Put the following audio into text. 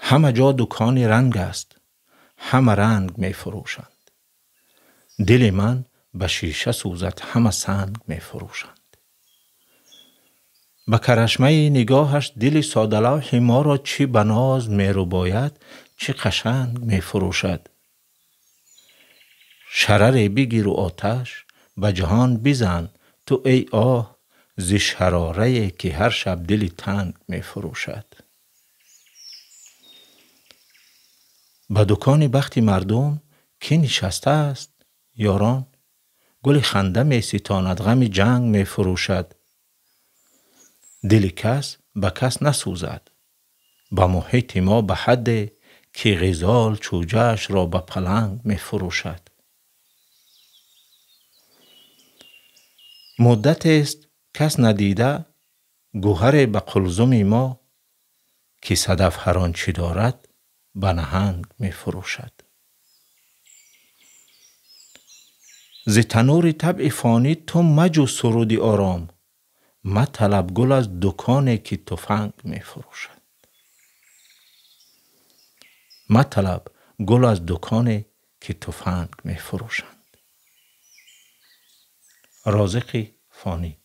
همه جا دکان رنگ است، همه رنگ می فروشند. دل من به شیشه سوزد، همه سنگ می فروشند. به کرشمه نگاهش دل سادلوح ما را چی به ناز می رو باید، چی قشنگ می فروشد. شرر بگیر و آتش به جهان بزن، تو ای آه ز شراره که هر شب دل تنگ می فروشد. به دکان بخت مردم کی نشسته است یاران؟ گل خنده می ستاند، غم جنگ می فروشد. دل کس به کس نسوزد، به محیط ما به حد که غزال چوجهش را به پلنگ می فروشد. مدت است کس ندیده گوهر به قلزم ما، که صدف هر آنچه دارد به نهنگ می فروشد. ز تنور طبع فانی تو مجو سرود آرام، مطلب گل از دکانی که تفنگ می فروشد. مطلب گل از دکانی که تفنگ می فروشند. رازق فانی.